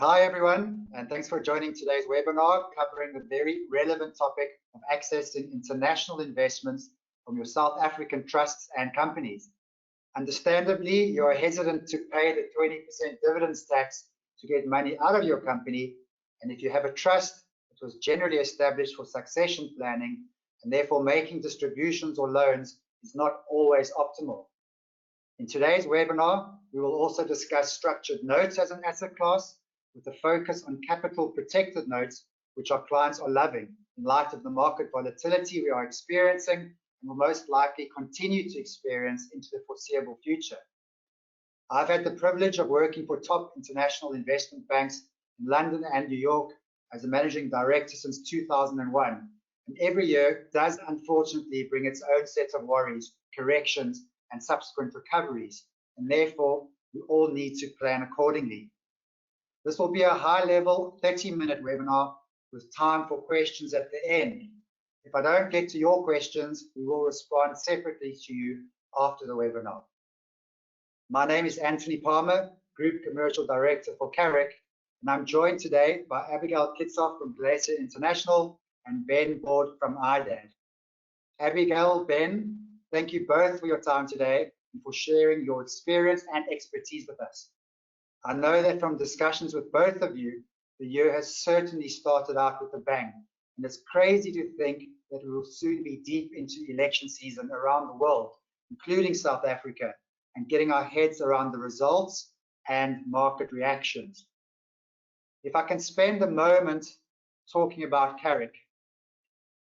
Hi everyone, and thanks for joining today's webinar covering the very relevant topic of accessing international investments from your South African trusts and companies. Understandably, you are hesitant to pay the 20% dividends tax to get money out of your company, and if you have a trust that was generally established for succession planning, and therefore making distributions or loans is not always optimal. In today's webinar, we will also discuss structured notes as an asset class, with a focus on capital protected notes, which our clients are loving in light of the market volatility we are experiencing and will most likely continue to experience into the foreseeable future. I've had the privilege of working for top international investment banks in London and New York as a managing director since 2001, and every year does unfortunately bring its own set of worries, corrections, and subsequent recoveries, and therefore we all need to plan accordingly. This will be a high-level 30-minute webinar with time for questions at the end. If I don't get to your questions, we will respond separately to you after the webinar. My name is Anthony Palmer, Group Commercial Director for Carrick, and I'm joined today by Abigail Kitsoff from Glacier International and Ben Board from IDAD. Abigail, Ben, thank you both for your time today and for sharing your experience and expertise with us. I know that from discussions with both of you, the year has certainly started out with a bang, and it's crazy to think that we will soon be deep into election season around the world, including South Africa, and getting our heads around the results and market reactions. If I can spend a moment talking about Carrick,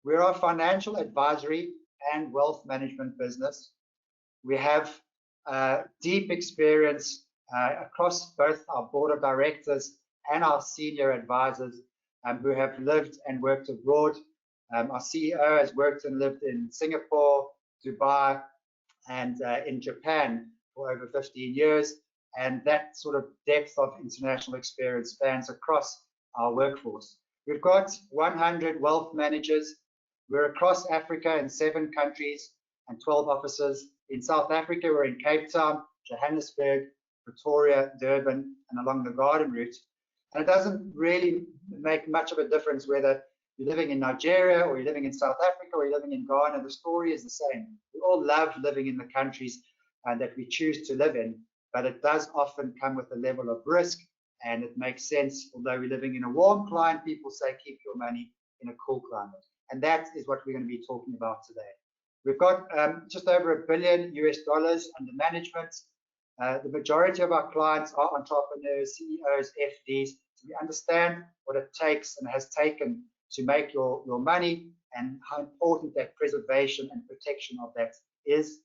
we're a financial advisory and wealth management business. We have deep experience across both our board of directors and our senior advisors who have lived and worked abroad. Our CEO has worked and lived in Singapore, Dubai, and in Japan for over 15 years. And that sort of depth of international experience spans across our workforce. We've got 100 wealth managers. We're across Africa in 7 countries and 12 offices. In South Africa, we're in Cape Town, Johannesburg, Pretoria, Durban, and along the Garden Route. And it doesn't really make much of a difference whether you're living in Nigeria or you're living in South Africa or you're living in Ghana. The story is the same. We all love living in the countries that we choose to live in, but it does often come with a level of risk, and it makes sense. Although we're living in a warm climate, people say keep your money in a cool climate. And that is what we're going to be talking about today. We've got just over $1 billion under management. The majority of our clients are entrepreneurs, CEOs, FDs. So we understand what it takes and has taken to make your money and how important that preservation and protection of that is.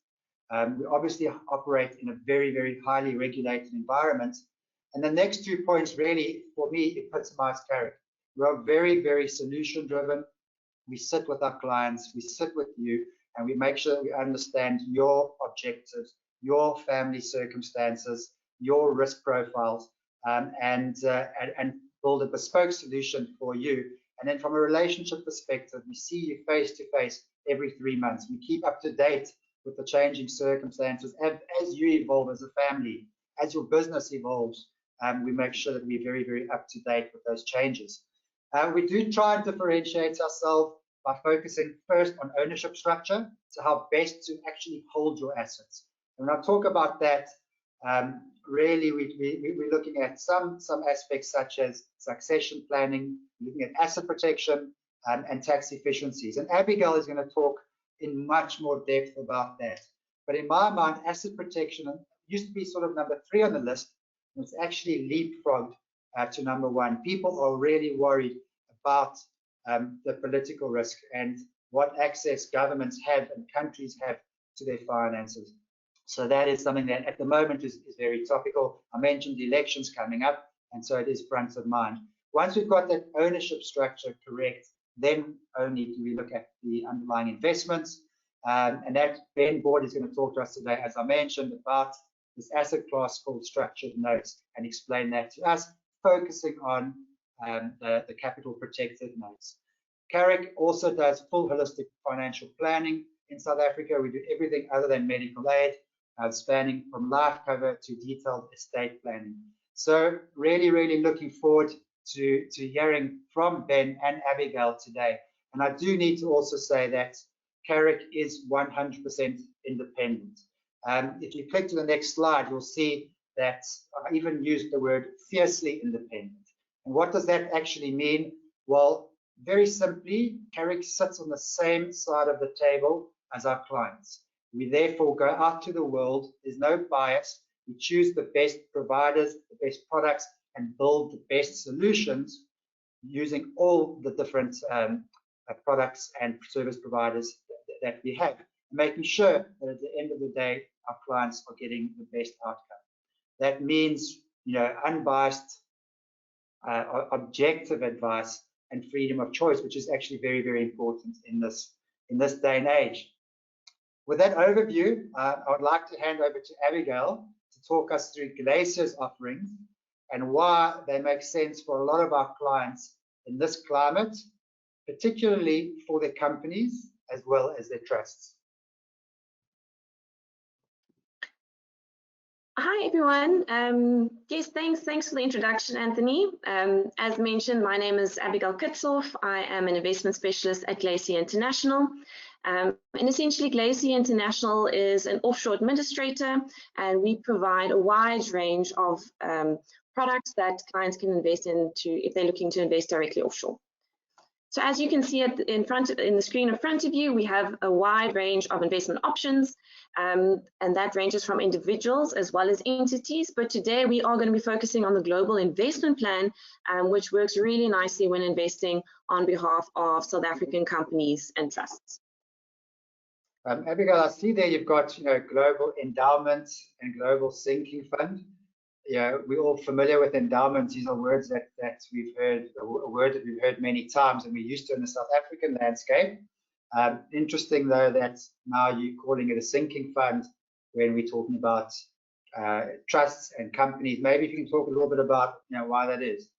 We obviously operate in a very, very highly regulated environment. And the next 2 points really, for me, epitomize Carrick. We are very, very solution driven. We sit with our clients, we sit with you, and we make sure that we understand your objectives, your family circumstances, your risk profiles, and build a bespoke solution for you. And then from a relationship perspective, we see you face to face every 3 months. We keep up to date with the changing circumstances as you evolve as a family, as your business evolves. We make sure that we're very, very up to date with those changes. We do try and differentiate ourselves by focusing first on ownership structure, so how best to actually hold your assets. When I talk about that, really we're looking at some aspects such as succession planning, looking at asset protection and tax efficiencies. And Abigail is going to talk in much more depth about that. But in my mind, asset protection used to be sort of number 3 on the list, and it's actually leapfrogged to number 1. People are really worried about the political risk and what access governments have and countries have to their finances. So that is something that at the moment is very topical. I mentioned the elections coming up, and so it is front of mind. Once we've got that ownership structure correct, then only do we look at the underlying investments. And that Ben Board is going to talk to us today, as I mentioned, about this asset class called structured notes and explain that to us, focusing on the capital protected notes. Carrick also does full holistic financial planning in South Africa. We do everything other than medical aid, spanning from life cover to detailed estate planning. So really looking forward to hearing from Ben and Abigail today. And I do need to also say that Carrick is 100% independent. If you click to the next slide, you'll see that I even used the word fiercely independent. And what does that actually mean? Well, very simply, Carrick sits on the same side of the table as our clients. We therefore go out to the world. There's no bias. We choose the best providers, the best products, and build the best solutions using all the different products and service providers that we have, making sure that at the end of the day, our clients are getting the best outcome. That means, unbiased, objective advice and freedom of choice, which is actually very important in this day and age. With that overview, I would like to hand over to Abigail to talk us through Glacier's offerings and why they make sense for a lot of our clients in this climate, particularly for their companies as well as their trusts. Hi, everyone. Yes, thanks for the introduction, Anthony. As mentioned, my name is Abigail Kitsoff. I am an investment specialist at Glacier International. And essentially, Glacier International is an offshore administrator, and we provide a wide range of products that clients can invest into if they're looking to invest directly offshore. So as you can see in the screen in front of you, we have a wide range of investment options, and that ranges from individuals as well as entities. But today we are going to be focusing on the global investment plan, which works really nicely when investing on behalf of South African companies and trusts. Abigail, I see there you've got global endowment and global sinking fund. Yeah, we're all familiar with endowments. These are words that we've heard, a word that we've heard many times, and we're used to in the South African landscape. Interesting, though, that now you're calling it a sinking fund when we're talking about trusts and companies. Maybe if you can talk a little bit about why that is.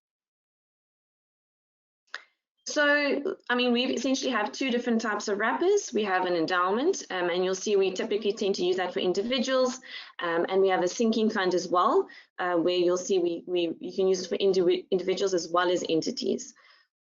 So, I mean, we essentially have two different types of wrappers. We have an endowment, and you'll see we typically tend to use that for individuals, and we have a sinking fund as well, where you'll see you can use it for individuals as well as entities.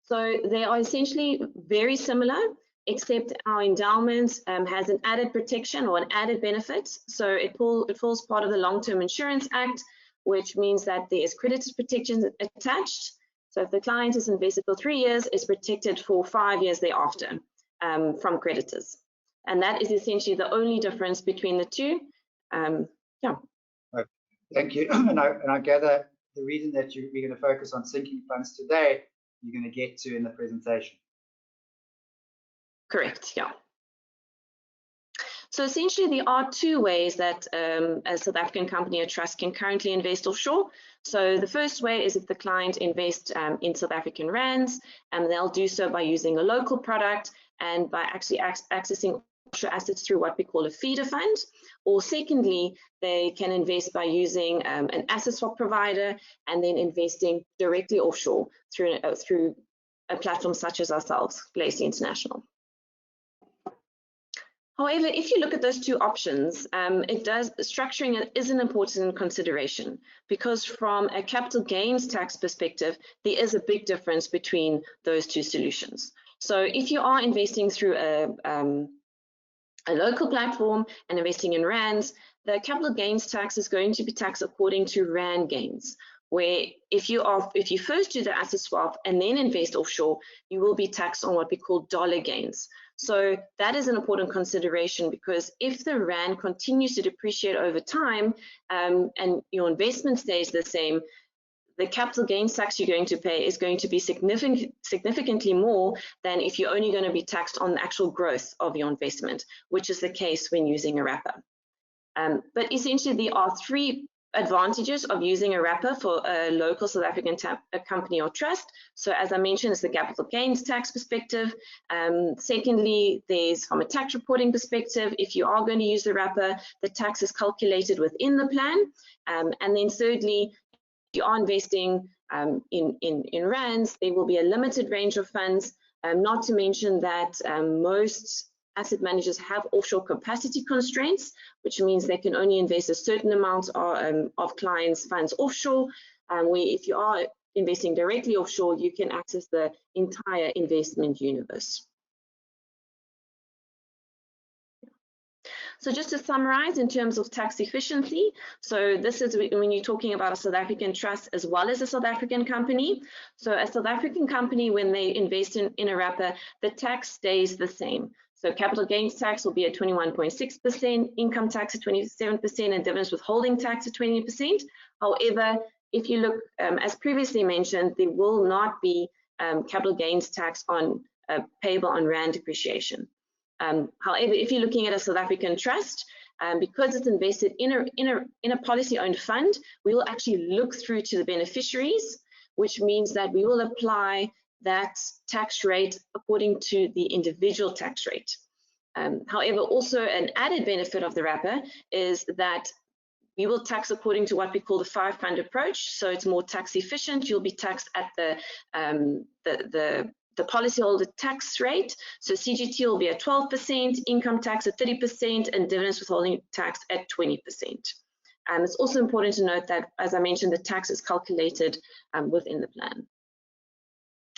So they are essentially very similar, except our endowment has an added protection or an added benefit. So it falls part of the Long-Term Insurance Act, which means that there is creditors protection attached. So if the client is invested for 3 years, it's protected for 5 years thereafter from creditors. And that is essentially the only difference between the two. Yeah. Thank you. And I gather the reason that we're going to focus on sinking funds today, you're going to get to in the presentation. Correct, yeah. So essentially, there are two ways that a South African company or trust can currently invest offshore. So the first way is if the client invests in South African rands, and they'll do so by using a local product and by actually accessing offshore assets through what we call a feeder fund. Or secondly, they can invest by using an asset swap provider and then investing directly offshore through a platform such as ourselves, Glacier International. However, if you look at those two options, structuring it is an important consideration, because from a capital gains tax perspective, there is a big difference between those two solutions. So if you are investing through a local platform and investing in rands, the capital gains tax is going to be taxed according to rand gains, where if you first do the asset swap and then invest offshore, you will be taxed on what we call dollar gains. So that is an important consideration, because if the rand continues to depreciate over time and your investment stays the same, the capital gains tax you're going to pay is going to be significantly more than if you're only going to be taxed on the actual growth of your investment, which is the case when using a wrapper. But essentially, there are three advantages of using a wrapper for a local South African company or trust. So as I mentioned, it's the capital gains tax perspective. Secondly, there's from a tax reporting perspective, if you are going to use the wrapper, the tax is calculated within the plan. And then thirdly, if you are investing in rands, there will be a limited range of funds, not to mention that most asset managers have offshore capacity constraints, which means they can only invest a certain amount of clients' funds offshore, where if you are investing directly offshore, you can access the entire investment universe. So just to summarize in terms of tax efficiency, so this is when you're talking about a South African trust as well as a South African company. So a South African company, when they invest in a wrapper, the tax stays the same. So capital gains tax will be at 21.6%, income tax at 27%, and dividends withholding tax at 20%. However, if you look, as previously mentioned, there will not be capital gains tax on payable on rand depreciation. However, if you're looking at a South African trust, because it's invested in a policy-owned fund, we will actually look through to the beneficiaries, which means that we will apply that tax rate according to the individual tax rate. However, also an added benefit of the wrapper is that we will tax according to what we call the 5-fund approach, so it's more tax efficient. You'll be taxed at the policyholder tax rate. So CGT will be at 12%, income tax at 30%, and dividends withholding tax at 20%. It's also important to note that, as I mentioned, the tax is calculated within the plan.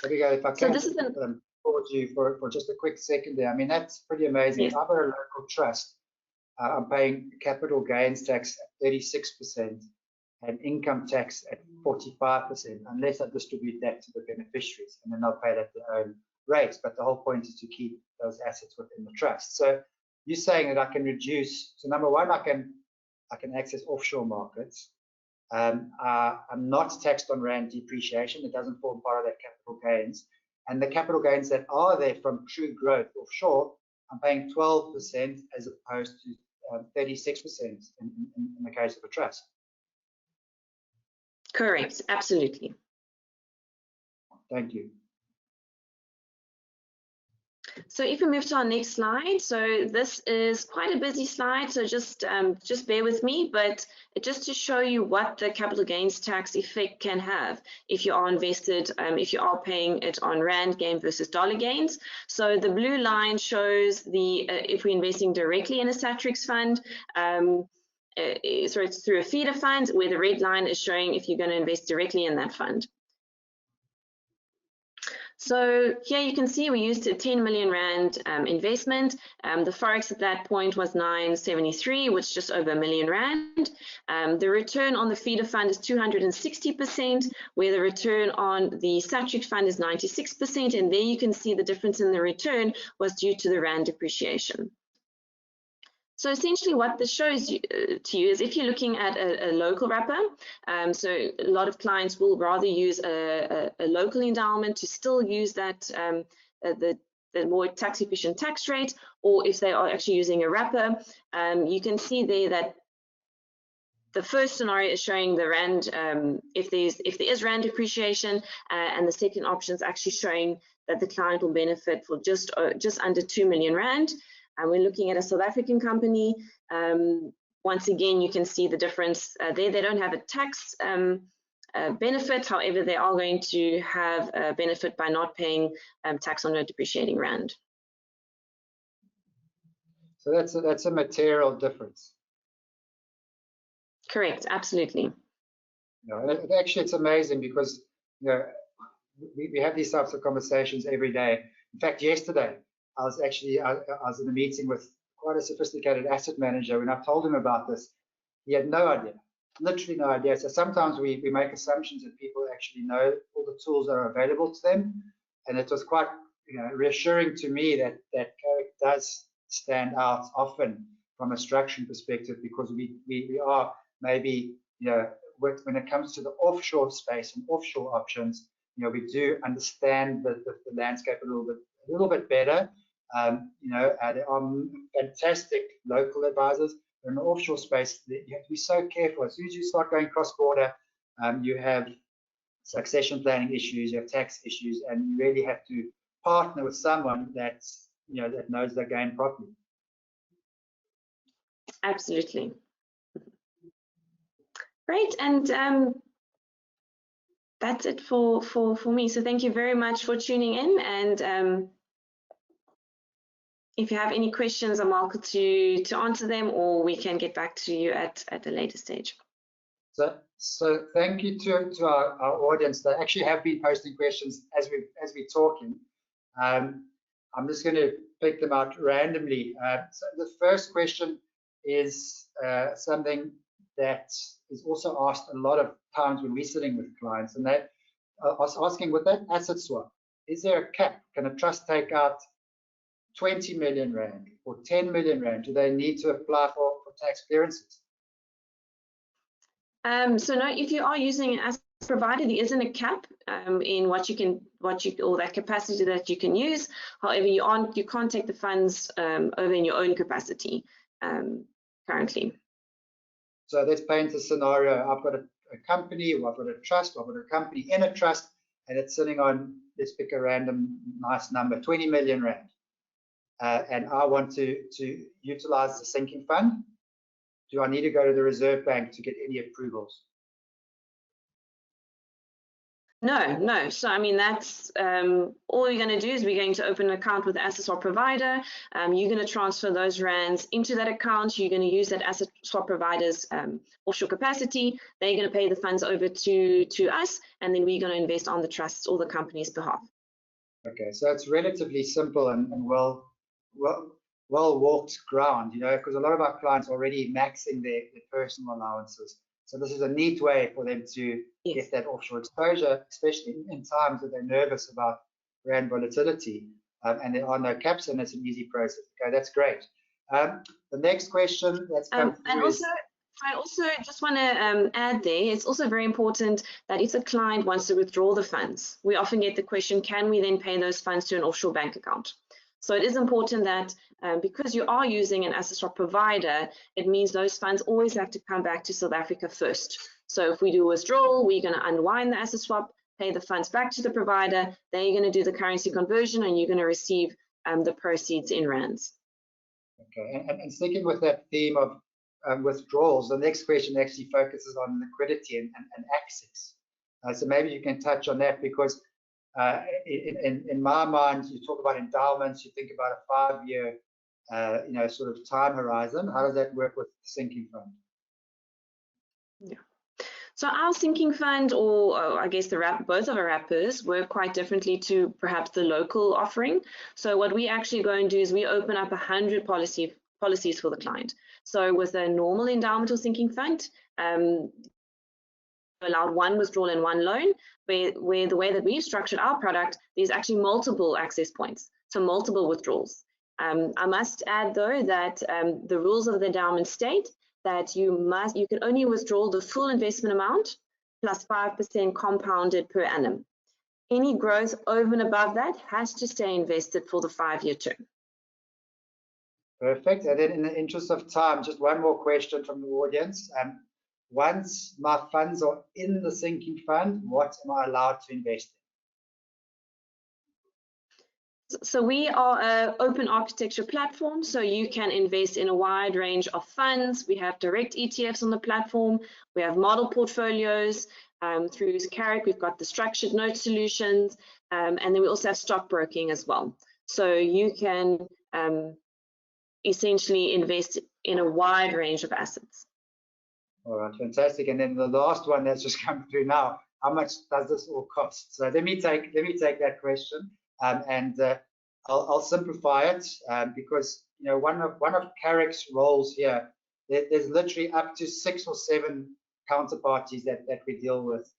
There we go. If I can pause you for just a quick second there. I mean, that's pretty amazing. Yes. If I've got a local trust, I'm paying capital gains tax at 36% and income tax at 45%, unless I distribute that to the beneficiaries, and then they'll pay that at their own rates. But the whole point is to keep those assets within the trust. So you're saying that I can reduce. So number one, I can access offshore markets. I'm not taxed on rand depreciation. It doesn't form part of that capital gains. And the capital gains that are there from true growth offshore, I'm paying 12% as opposed to 36% in the case of a trust. Correct, absolutely. Thank you. So if we move to our next slide, so this is quite a busy slide, so just bear with me, but just to show you what the capital gains tax effect can have if you are invested, if you are paying it on rand gain versus dollar gains. So the blue line shows if we're investing directly in a Satrix fund, so it's through a feeder fund, where the red line is showing if you're going to invest directly in that fund. So here you can see we used a 10 million rand investment. The forex at that point was 973, which is just over R1 million. The return on the feeder fund is 260%, where the return on the Satrix fund is 96%, and there you can see the difference in the return was due to the rand depreciation. So essentially what this shows you, to you is if you're looking at a local wrapper, so a lot of clients will rather use a local endowment to still use that the more tax efficient tax rate, or if they are actually using a wrapper, you can see there that the first scenario is showing the rand, if there is rand depreciation, and the second option is actually showing that the client will benefit for just under 2 million rand. And we're looking at a South African company. Once again, you can see the difference there. They don't have a tax benefit. However, they are going to have a benefit by not paying tax on a depreciating rand. So that's a material difference. Correct, absolutely. Actually, it's amazing because we have these types of conversations every day. In fact, yesterday, I was in a meeting with quite a sophisticated asset manager. When I told him about this, he had no idea, literally no idea. So sometimes we make assumptions that people actually know all the tools that are available to them. And it was quite reassuring to me that Carrick does stand out often from a structuring perspective, because we are maybe, when it comes to the offshore space and offshore options, we do understand the landscape a little bit better. There are fantastic local advisors. In the offshore space, you have to be so careful. As soon as you start going cross-border, you have succession planning issues, you have tax issues, and you really have to partner with someone that knows their game properly. Absolutely. Great, and that's it for me. So thank you very much for tuning in, and if you have any questions, I'm welcome to answer them, or we can get back to you at a later stage. So thank you to our audience. They actually have been posting questions as we're talking. I'm just going to pick them out randomly. So the first question is something that is also asked a lot of times when we're sitting with clients, and that I was asking, with that asset swap, is there a cap? Can a trust take out 20 million rand or 10 million rand? Do they need to apply for tax clearances? So no, if you are using an asset provider, there isn't a cap in or that capacity that you can use. However, you can't take the funds over in your own capacity currently. So let's paint a scenario. I've got a company, or I've got a trust, or I've got a company in a trust, and it's sitting on, let's pick a random nice number, 20 million rand. And I want to utilize the sinking fund. Do I need to go to the Reserve Bank to get any approvals? No. So, I mean, that's all you're going to do is we're going to open an account with the asset swap provider. You're going to transfer those rands into that account. You're going to use that asset swap provider's offshore capacity. They're going to pay the funds over to us, and then we're going to invest on the trust's or the company's behalf. Okay, so it's relatively simple and well walked ground, you know, because a lot of our clients are already maxing their personal allowances. So this is a neat way for them to get that offshore exposure, especially in times that they're nervous about rand volatility, and there are no caps, and it's an easy process. Okay, that's great. The next question that's come through is, I also just want to add there, it's also very important that if the client wants to withdraw the funds, we often get the question, can we then pay those funds to an offshore bank account? So it is important that because you are using an asset swap provider, it means those funds always have to come back to South Africa first. So if we do a withdrawal, we're going to unwind the asset swap, pay the funds back to the provider, they're going to do the currency conversion, and you're going to receive the proceeds in rands. Okay, and sticking with that theme of withdrawals, the next question actually focuses on liquidity and access. So maybe you can touch on that, because in my mind, you talk about endowments, you think about a 5-year, you know, sort of time horizon. How does that work with the sinking fund? Yeah. So our sinking fund, or I guess both of our wrappers, work quite differently to perhaps the local offering. So what we actually go and do is we open up 100 policies for the client. So with a normal endowment or sinking fund, allowed one withdrawal and one loan, where the way that we've structured our product, there's actually multiple access points, so multiple withdrawals. I must add though that the rules of the endowment state that you can only withdraw the full investment amount plus 5% compounded per annum. Any growth over and above that has to stay invested for the 5-year term. Perfect. And then in the interest of time, just one more question from the audience. Once my funds are in the sinking fund, what am I allowed to invest in? So we are an open architecture platform, so you can invest in a wide range of funds. We have direct ETFs on the platform. We have model portfolios. Through Carrick, we've got the structured note solutions, and then we also have stockbroking as well. So you can essentially invest in a wide range of assets. All right, fantastic. And then the last one that's just come through now, how much does this all cost? So let me take that question, and I'll simplify it, because you know one of Carrick's roles here, there's literally up to 6 or 7 counterparties that we deal with.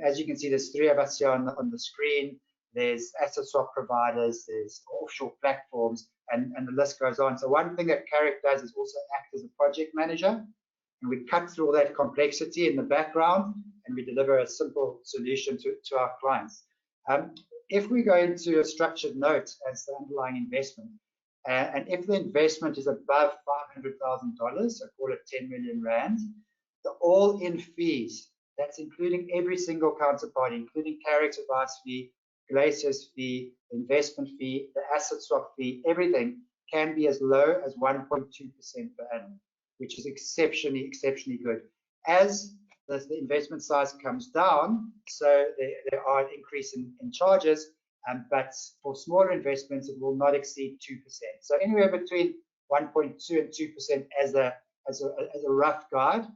As you can see, there's 3 of us here on the screen. There's asset swap providers, there's offshore platforms, and the list goes on. So one thing that Carrick does is also act as a project manager. And we cut through all that complexity in the background, and we deliver a simple solution to our clients. If we go into a structured note as the underlying investment, and if the investment is above $500,000, so call it 10 million rand, the all-in fees, that's including every single counterparty, including Carrick's advice fee, Glacier's fee, investment fee, the asset swap fee, everything can be as low as 1.2% per annum, which is exceptionally good. As the investment size comes down, so there are an increase in charges, but for smaller investments, it will not exceed 2%. So anywhere between 1.2 and 2% as a rough guide,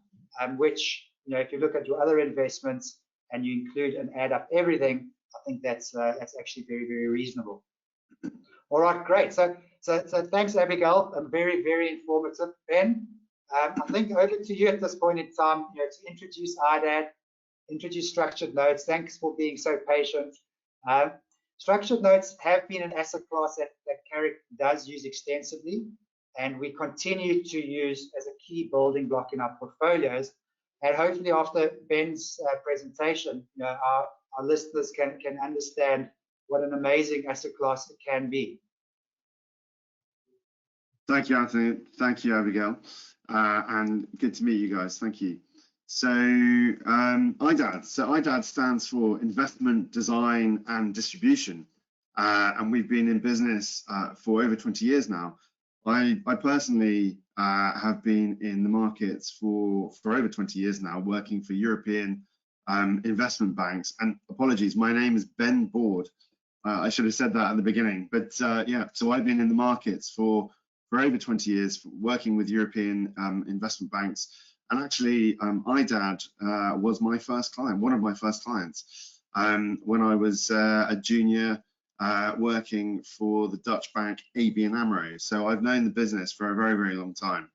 which, if you look at your other investments and you include and add up everything, I think that's actually very, very reasonable. All right, great. So thanks, Abigail. Very, very informative. Ben, I think over to you at this point in time, to introduce IDAD, introduce structured notes. Thanks for being so patient. Structured notes have been an asset class that Carrick does use extensively, and we continue to use as a key building block in our portfolios. And hopefully after Ben's presentation, our listeners can understand what an amazing asset class it can be. Thank you, Anthony. Thank you, Abigail. And good to meet you guys. Thank you. So IDAD. So IDAD stands for Investment Design and Distribution, and we've been in business for over 20 years now. I personally have been in the markets for over 20 years now, working for European investment banks. And apologies, my name is Ben Board. I should have said that at the beginning. But yeah, so I've been in the markets for over 20 years, working with European investment banks. And actually, IDAD was my first client, one of my first clients, when I was a junior working for the Dutch bank ABN AMRO. So I've known the business for a very, very long time.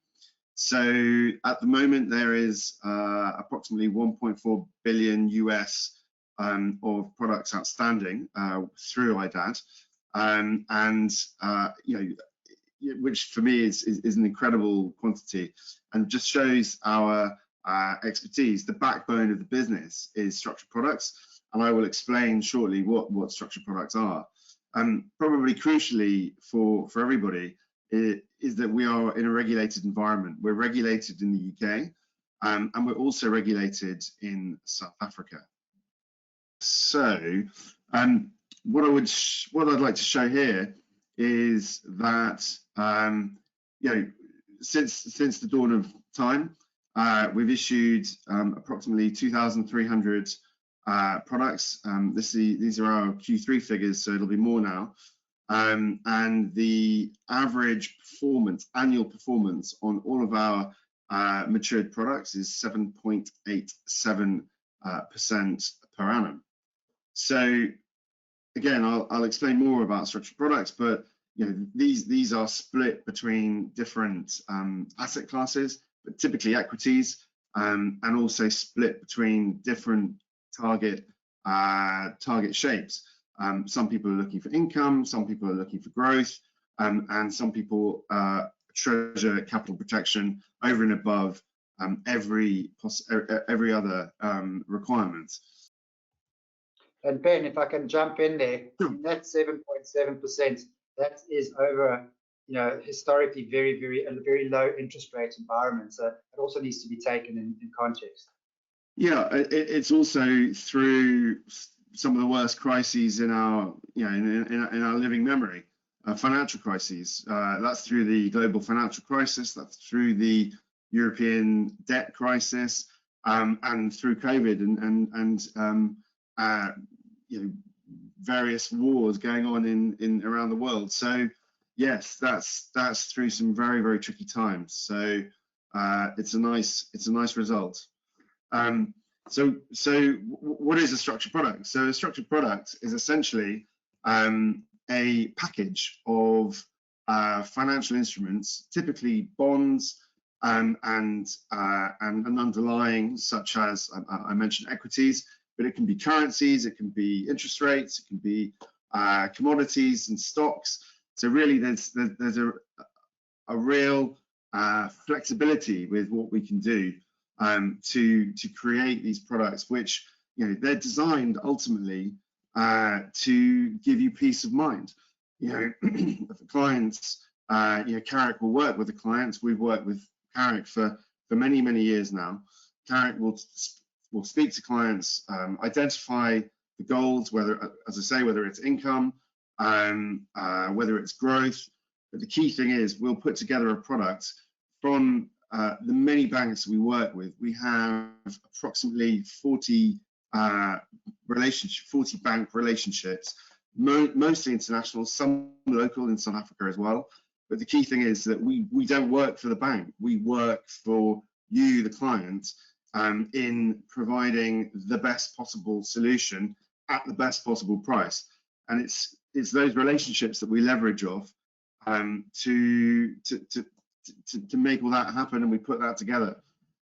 So at the moment, there is approximately 1.4 billion US of products outstanding through IDAD, which for me is an incredible quantity, and just shows our expertise. The backbone of the business is structured products, and I will explain shortly what structured products are. Probably crucially for everybody is that we are in a regulated environment. We're regulated in the UK, and we're also regulated in South Africa. So what I'd like to show here is that since the dawn of time, we've issued approximately 2,300 products. These are our Q3 figures, so it'll be more now. And the average annual performance on all of our matured products is 7.87% per annum. So again, I'll explain more about structured products, but these are split between different asset classes, but typically equities, and also split between different target shapes. Some people are looking for income, some people are looking for growth, and some people treasure capital protection over and above every other requirement. And Ben, if I can jump in there, that 7.7%, that is over, historically a very low interest rate environment. So it also needs to be taken in context. Yeah, it's also through some of the worst crises in our, in our living memory, financial crises. That's through the global financial crisis. That's through the European debt crisis, and through COVID and various wars going on in around the world. So yes, that's through some very, very tricky times. So it's a nice result. So what is a structured product? So a structured product is essentially a package of financial instruments, typically bonds and underlying, such as I mentioned equities, but it can be currencies, it can be interest rates, it can be commodities and stocks. So really, there's a real flexibility with what we can do to create these products, which they're designed ultimately to give you peace of mind. For clients, Carrick will work with the clients. We've worked with Carrick for many years now. Carrick will speak to clients, identify the goals, whether it's income, whether it's growth. But the key thing is we'll put together a product from the many banks we work with. We have approximately 40 bank relationships mostly international, some local in South Africa as well. But the key thing is that we don't work for the bank. We work for you, the client, in providing the best possible solution at the best possible price. And it's those relationships that we leverage off to make all that happen, and we put that together.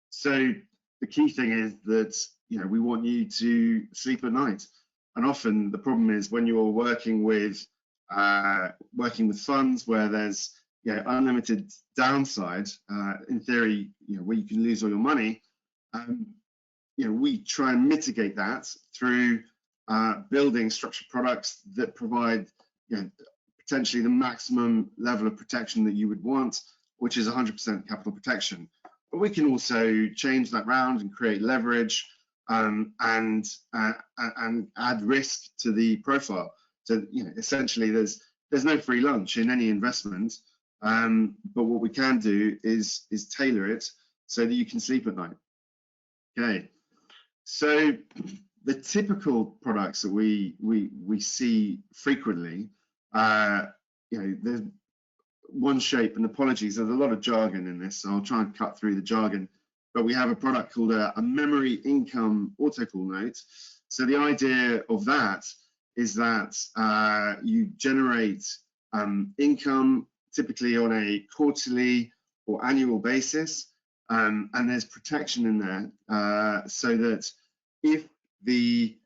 So the key thing is that, you know, we want you to sleep at night. And often the problem is when you're working with funds where there's, you know, unlimited downside, in theory, you know, where you can lose all your money. You know, we try and mitigate that through building structured products that provide, you know, potentially the maximum level of protection that you would want, which is 100% capital protection. But we can also change that round and create leverage and add risk to the profile. So, you know, essentially there's no free lunch in any investment, but what we can do is tailor it so that you can sleep at night. Okay, so the typical products that we see frequently, you know, there's one shape, and apologies, there's a lot of jargon in this, so I'll try and cut through the jargon. But we have a product called a memory income autocall note. So the idea of that is that you generate income typically on a quarterly or annual basis, and there's protection in there so that if the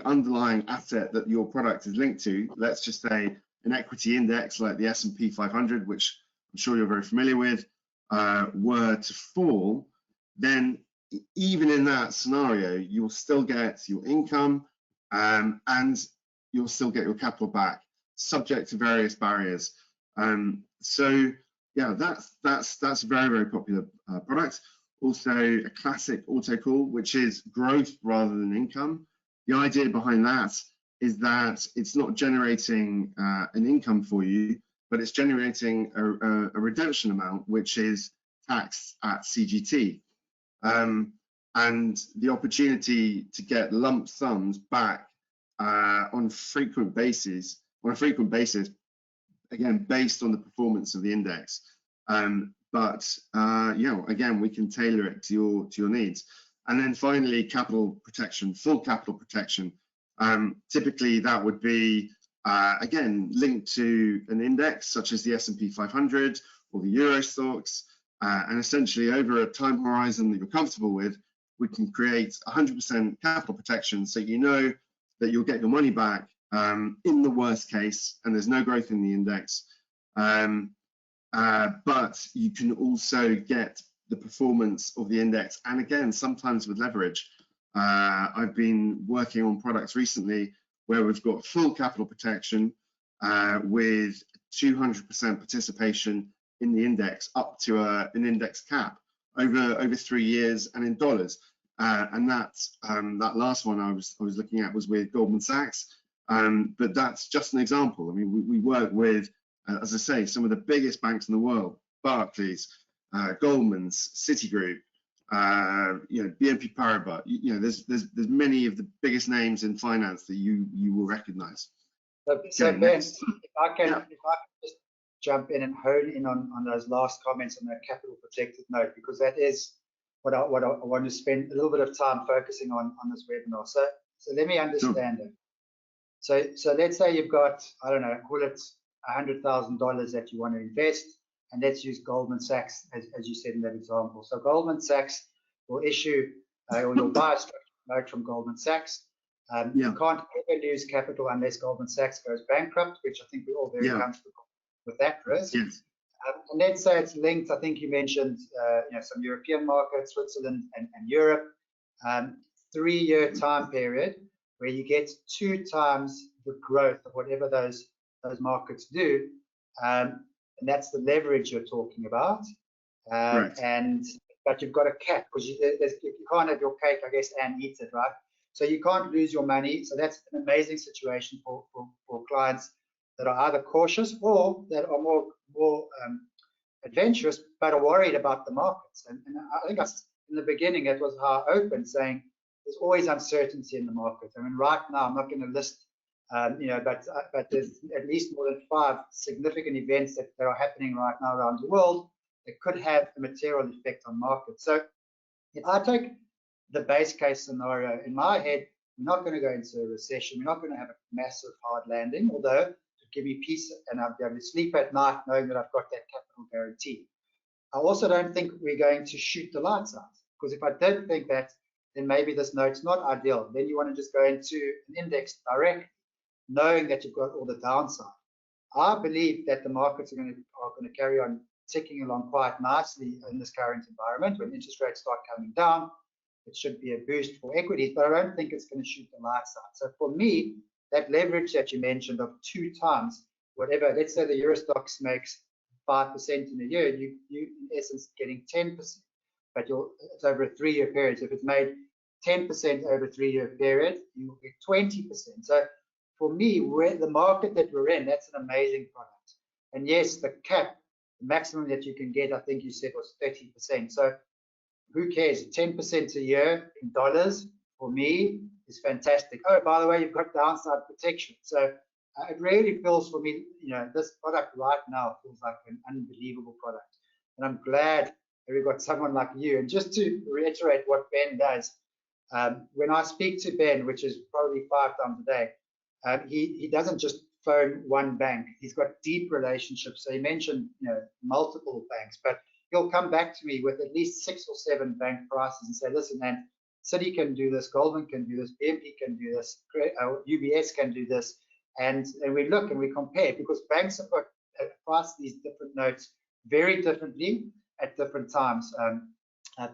underlying asset that your product is linked to, let's just say an equity index like the S&P 500, which I'm sure you're very familiar with, were to fall, then even in that scenario, you'll still get your income and you'll still get your capital back, subject to various barriers. So yeah, that's a very, very popular product. Also a classic autocall, which is growth rather than income. The idea behind that is that it's not generating an income for you, but it's generating a redemption amount, which is taxed at CGT. And the opportunity to get lump sums back on a frequent basis, again, based on the performance of the index. But you know, again, we can tailor it to your needs. And then finally, capital protection, full capital protection. Typically, that would be again linked to an index such as the S&P 500 or the Euro stocks, and essentially over a time horizon that you're comfortable with, we can create 100% capital protection, so you know that you'll get your money back in the worst case, and there's no growth in the index. But you can also get the performance of the index, and again, sometimes with leverage. I've been working on products recently where we've got full capital protection with 200% participation in the index up to an index cap over 3 years and in dollars. And that last one I was looking at was with Goldman Sachs, but that's just an example. I mean, we work with, as I say, some of the biggest banks in the world: Barclays, Goldman's, Citigroup, you know, BNP Paribas. You know, there's many of the biggest names in finance that you will recognise. So Ben, if I can just jump in and hone in on those last comments on that capital protected note, because that is what I want to spend a little bit of time focusing on this webinar. So let me understand it. So let's say you've got, I don't know, call it $100,000 that you want to invest, and let's use Goldman Sachs as you said in that example. So Goldman Sachs will issue or you'll buy a structured note from Goldman Sachs. You can't ever lose capital unless Goldman Sachs goes bankrupt, which I think we're all very comfortable with that risk. Yes. And let's say it's linked. I think you mentioned you know, some European markets, Switzerland and Europe. 3-year time period where you get 2 times the growth of whatever those markets do, and that's the leverage you're talking about. Right. But you've got a cap, because you can't have your cake, I guess, and eat it, right? So you can't lose your money. So that's an amazing situation for clients that are either cautious or that are more adventurous, but are worried about the markets. And I think in the beginning, it was how I opened, saying there's always uncertainty in the market. I mean, right now, I'm not going to list, but there's at least more than 5 significant events that are happening right now around the world that could have a material effect on markets. So if I take the base case scenario in my head, we're not going to go into a recession. We're not going to have a massive hard landing, although to give me peace and I'll be able to sleep at night knowing that I've got that capital guarantee. I also don't think we're going to shoot the lights out, because if I did think that, then maybe this note's not ideal. Then you want to just go into an index directly, knowing that you've got all the downside. I believe that the markets are going to carry on ticking along quite nicely in this current environment. When interest rates start coming down, it should be a boost for equities, but I don't think it's going to shoot the lights out. So for me, that leverage that you mentioned of 2 times, whatever, let's say the Euro Stoxx makes 5% in a year, you in essence getting 10%, but it's over a 3-year period. So if it's made 10% over a 3-year period, you will get 20%. So for me, the market that we're in, that's an amazing product. And yes, the cap, the maximum that you can get, I think you said was 30%. So who cares? 10% a year in dollars for me is fantastic. Oh, by the way, you've got downside protection. So it really feels for me, this product right now feels like an unbelievable product. And I'm glad that we've got someone like you. And just to reiterate what Ben does, when I speak to Ben, which is probably 5 times a day, he doesn't just phone one bank. He's got deep relationships. So he mentioned, multiple banks, but he'll come back to me with at least 6 or 7 bank prices and say, listen, man, Citi can do this, Goldman can do this, BNP can do this, UBS can do this. And we look and we compare, because banks have got priced these different notes very differently at different times,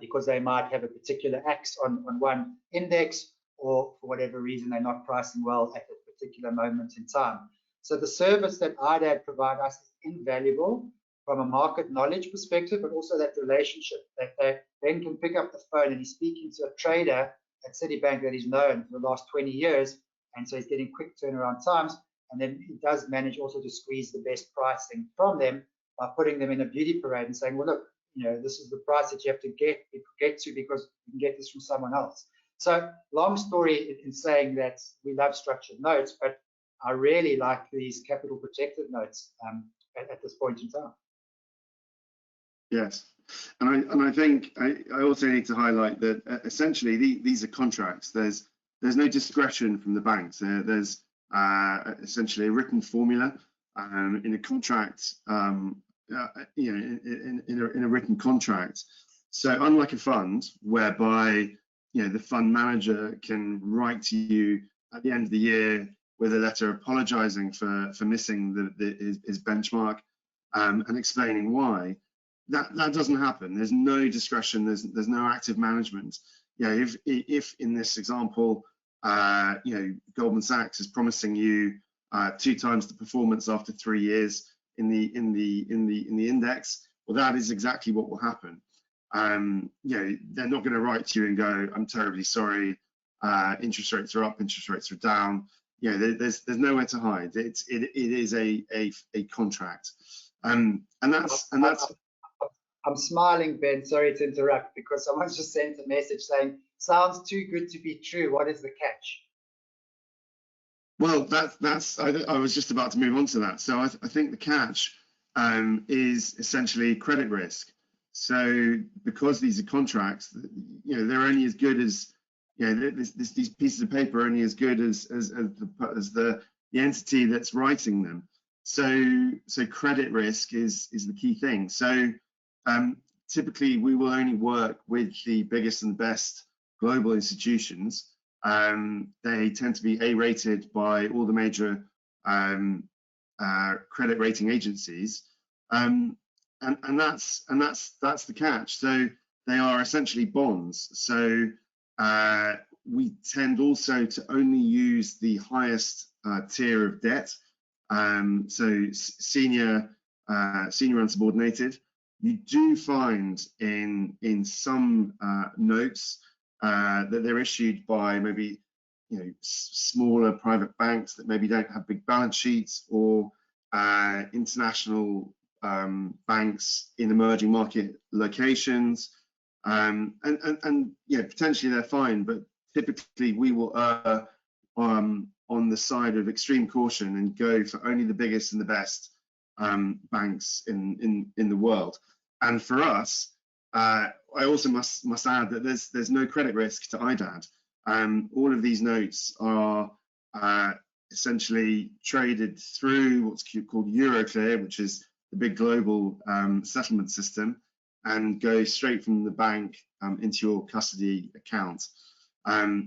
because they might have a particular axe on one index, or for whatever reason they're not pricing well at a particular moment in time. So the service that IDAD provide us is invaluable from a market knowledge perspective, but also that relationship that they then can pick up the phone and he's speaking to a trader at Citibank that he's known for the last 20 years. And so he's getting quick turnaround times. And then he does manage also to squeeze the best pricing from them by putting them in a beauty parade and saying, well, look, this is the price that you have to get to, because you can get this from someone else. So long story in saying that we love structured notes, but I really like these capital protected notes at this point in time. Yes, and I think I also need to highlight that essentially these are contracts. There's no discretion from the banks. There's essentially a written formula in a contract, in a written contract. So unlike a fund, whereby the fund manager can write to you at the end of the year with a letter apologising for missing his benchmark and explaining why. That doesn't happen. There's no discretion. There's no active management. If in this example, Goldman Sachs is promising you 2 times the performance after 3 years in the index, well, that is exactly what will happen. They're not going to write to you and go, "I'm terribly sorry. Interest rates are up. Interest rates are down." There's nowhere to hide. It is a contract, and that's. I'm smiling, Ben. Sorry to interrupt, because someone's just sent a message saying, "Sounds too good to be true. What is the catch?" Well, that's. I was just about to move on to that. So I think the catch is essentially credit risk. So because these are contracts, they're only as good as these pieces of paper are only as good as the entity that's writing them. So credit risk is the key thing. So typically we will only work with the biggest and best global institutions. They tend to be A-rated by all the major credit rating agencies, and that's the catch. So they are essentially bonds. So we tend also to only use the highest tier of debt. So senior unsubordinated. You do find in some notes that they're issued by maybe smaller private banks that maybe don't have big balance sheets, or international banks in emerging market locations, and potentially they're fine, but typically we will err on the side of extreme caution and go for only the biggest and the best banks in the world. And for us, I also must add that there's no credit risk to IDAD. All of these notes are essentially traded through what's called Euroclear, which is the big global settlement system, and go straight from the bank into your custody account.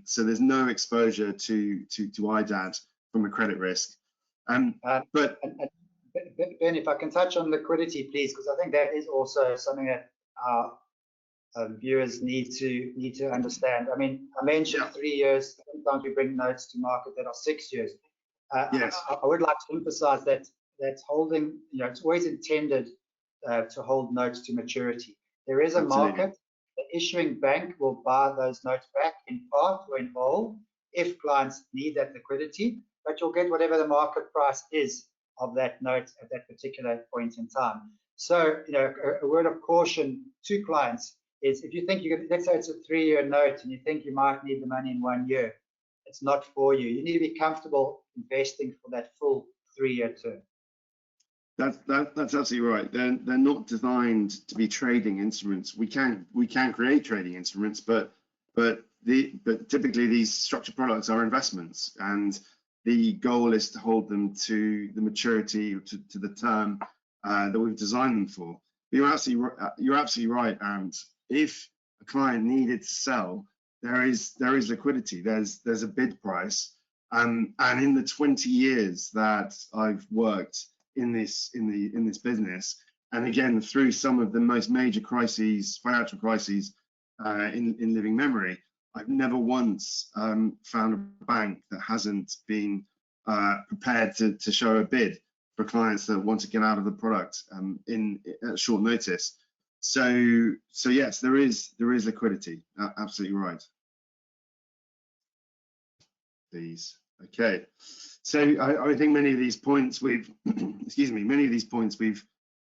So there's no exposure to IDAD from a credit risk. But Ben, if I can touch on liquidity, please, because I think that is also something that our viewers need to understand. I mean, I mentioned 3 years. Sometimes we bring notes to market that are 6 years. Yes. I would like to emphasize that holding, it's always intended to hold notes to maturity. There is a market. The issuing bank will buy those notes back in part or in whole if clients need that liquidity, but you'll get whatever the market price is of that note at that particular point in time. So, a word of caution to clients is, if you think let's say it's a 3-year note and you think you might need the money in 1 year, it's not for you. You need to be comfortable investing for that full 3-year term. That's absolutely right. They're not designed to be trading instruments. We can create trading instruments, but typically these structured products are investments, and the goal is to hold them to the maturity, to the term that we've designed them for. You're absolutely right. And if a client needed to sell, there is liquidity. There's a bid price, and in the 20 years that I've worked in this business, and again through some of the most major crises, financial crises in living memory, I've never once found a bank that hasn't been prepared to show a bid for clients that want to get out of the product at short notice. So yes, there is liquidity. Absolutely right. Please. Okay. So I think many of these points we've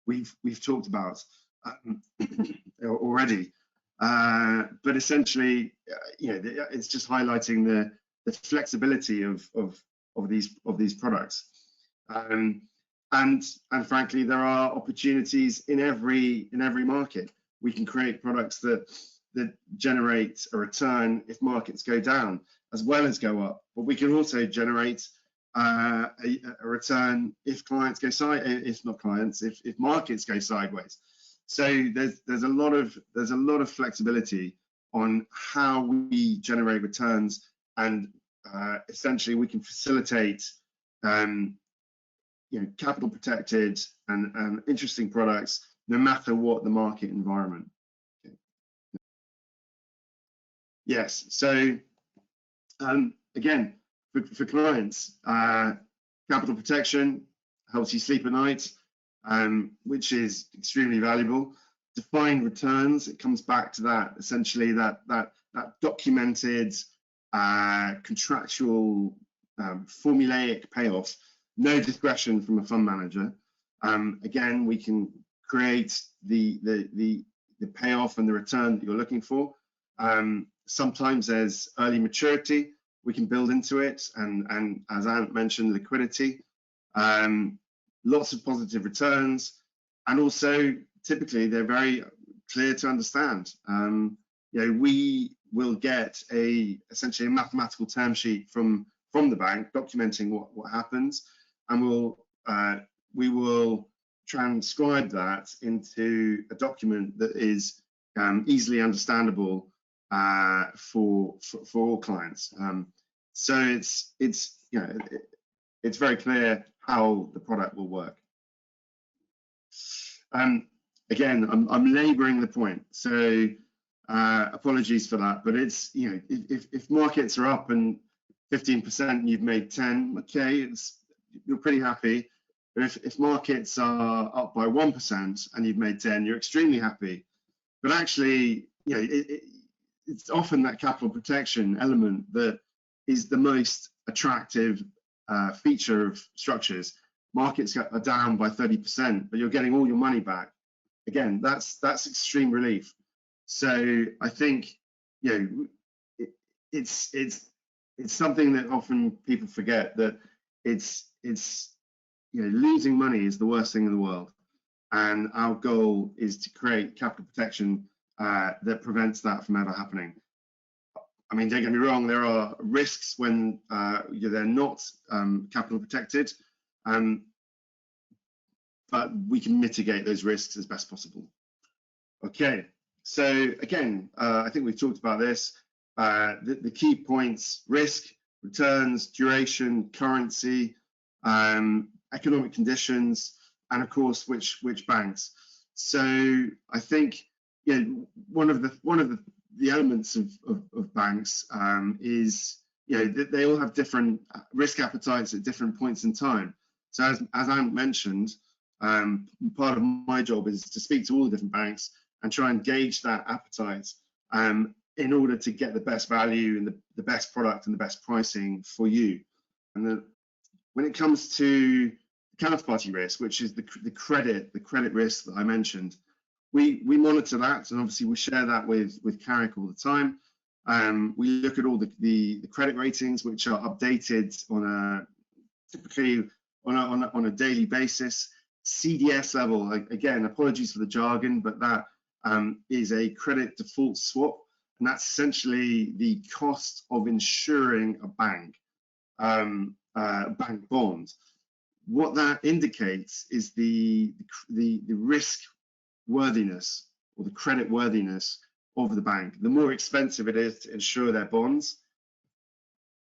we've talked about already. But essentially, it's just highlighting the flexibility of these products, and frankly, there are opportunities in every market. We can create products that generate a return if markets go down as well as go up, but we can also generate a return if clients go if markets go sideways. So there's a lot of flexibility on how we generate returns, and essentially we can facilitate capital protected and interesting products no matter what the market environment. Okay. Yes, so again, for clients, capital protection helps you sleep at night, which is extremely valuable. Defined returns, it comes back to that, essentially that documented contractual formulaic payoff, no discretion from a fund manager. Again, we can create the payoff and the return that you're looking for. Sometimes there's early maturity we can build into it, and as Ant mentioned, liquidity. Lots of positive returns, and also typically they're very clear to understand. We will get essentially a mathematical term sheet from the bank documenting what happens, and we will transcribe that into a document that is easily understandable for all clients. So it's very clear how the product will work. Again, I'm labouring the point, so apologies for that. But it's if markets are up and 15% and you've made 10, okay, you're pretty happy. But if markets are up by 1% and you've made 10, you're extremely happy. But actually, it's often that capital protection element that is the most attractive feature of structures. Markets are down by 30%, but you're getting all your money back. Again, that's extreme relief. So I think it's something that often people forget, that it's losing money is the worst thing in the world, and our goal is to create capital protection that prevents that from ever happening. I mean, don't get me wrong, there are risks when they're not capital protected, but we can mitigate those risks as best possible. Okay, so again, I think we've talked about this. The key points: risk, returns, duration, currency, economic conditions, and of course, which banks. So I think one of the elements of banks is that they all have different risk appetites at different points in time. So as Ant mentioned, part of my job is to speak to all the different banks and try and gauge that appetite in order to get the best value and the best product and the best pricing for you. And when it comes to counterparty risk, which is the credit risk that I mentioned, we monitor that, and obviously we share that with Carrick all the time. We look at all the credit ratings, which are updated typically on a daily basis. CDS level, again, apologies for the jargon, but that is a credit default swap, and that's essentially the cost of insuring a bank bond. What that indicates is the risk worthiness or the credit worthiness of the bank. The more expensive it is to insure their bonds,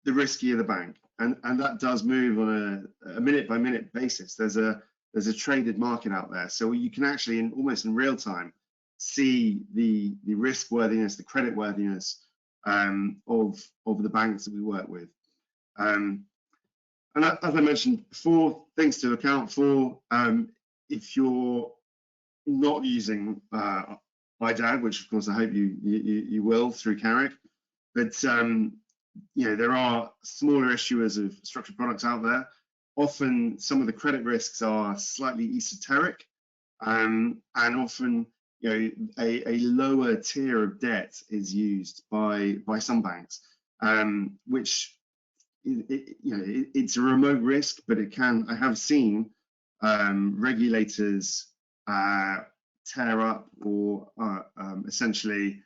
the riskier the bank, and that does move on a minute by minute basis. There's a traded market out there, so you can actually almost in real time see the risk worthiness, the credit worthiness of the banks that we work with. And as I mentioned before, things to account for if you're not using IDAD, which of course I hope you will through Carrick, but there are smaller issuers of structured products out there. Often some of the credit risks are slightly esoteric, and often a lower tier of debt is used by some banks, which it's a remote risk, but it can. I have seen regulators tear up or essentially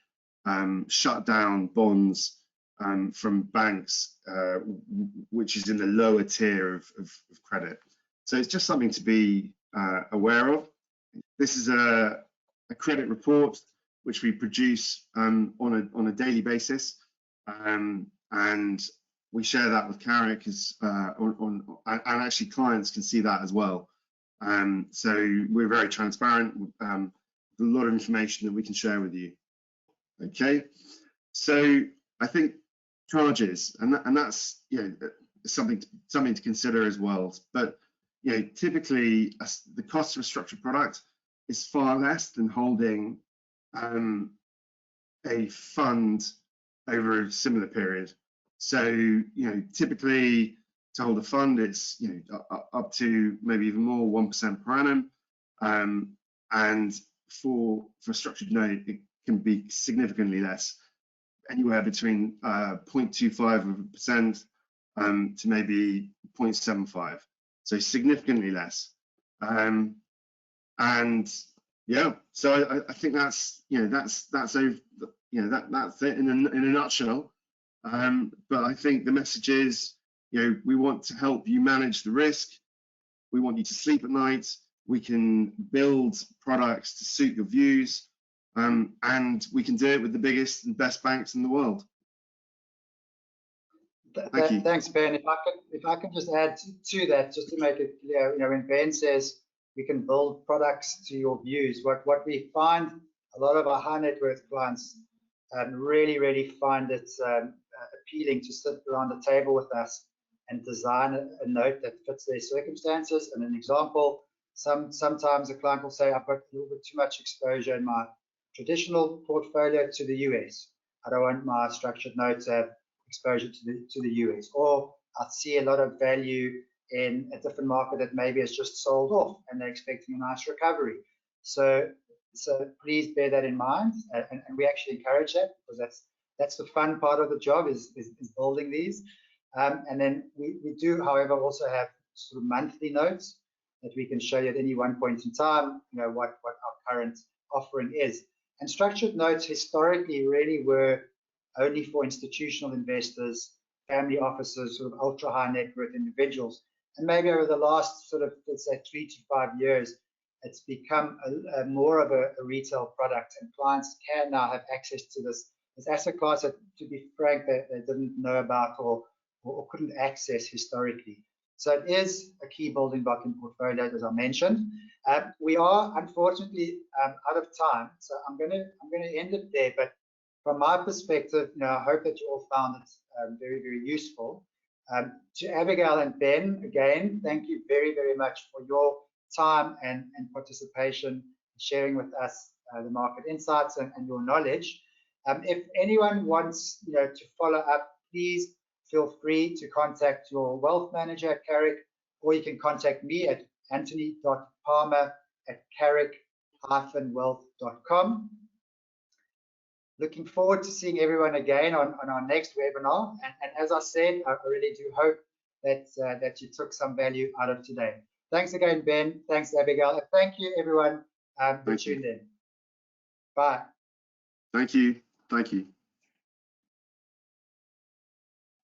shut down bonds from banks, which is in the lower tier of credit. So it's just something to be aware of. This is a credit report which we produce on a daily basis, and we share that with Carrick and actually clients can see that as well. So we're very transparent with a lot of information that we can share with you. Okay, so I think charges, and that's something to consider as well. But typically the cost of a structured product is far less than holding a fund over a similar period. So typically to hold a fund, it's up to maybe even more, 1% per annum, and for a structured note, it can be significantly less, anywhere between 0.25% to maybe 0.75, so significantly less. And yeah, so I think that's that's it in a nutshell. But I think the message is, we want to help you manage the risk. We want you to sleep at night. We can build products to suit your views, and we can do it with the biggest and best banks in the world. Thank you. Thanks, Ben. If I can just add to that, just to make it clear, when Ben says we can build products to your views, what we find, a lot of our high net worth clients really find it appealing to sit around the table with us and design a note that fits their circumstances. And an example, sometimes a client will say, I've got a little bit too much exposure in my traditional portfolio to the US. I don't want my structured notes to have exposure to the US. Or I see a lot of value in a different market that maybe has just sold off and they're expecting a nice recovery. So please bear that in mind, and we actually encourage that, because that's the fun part of the job, is building these. And then we do, however, also have sort of monthly notes that we can show you at any one point in time, what our current offering is. And structured notes historically really were only for institutional investors, family offices, sort of ultra high net worth individuals. And maybe over the last sort of, let's say, 3 to 5 years, it's become more of a retail product, and clients can now have access to this asset class that, to be frank, they didn't know about or couldn't access historically. So it is a key building block in portfolios, as I mentioned. We are unfortunately out of time, so I'm going to end it there. But from my perspective, I hope that you all found it very, very useful. To Abigail and Ben, again, thank you very, very much for your time and participation, sharing with us the market insights and your knowledge. If anyone wants to follow up, please feel free to contact your wealth manager at Carrick, or you can contact me at anthony.palmer@carrick-wealth.com. Looking forward to seeing everyone again on our next webinar. And as I said, I really do hope that you took some value out of today. Thanks again, Ben. Thanks, Abigail. And thank you, everyone, who tuned in. Bye. Thank you. Thank you.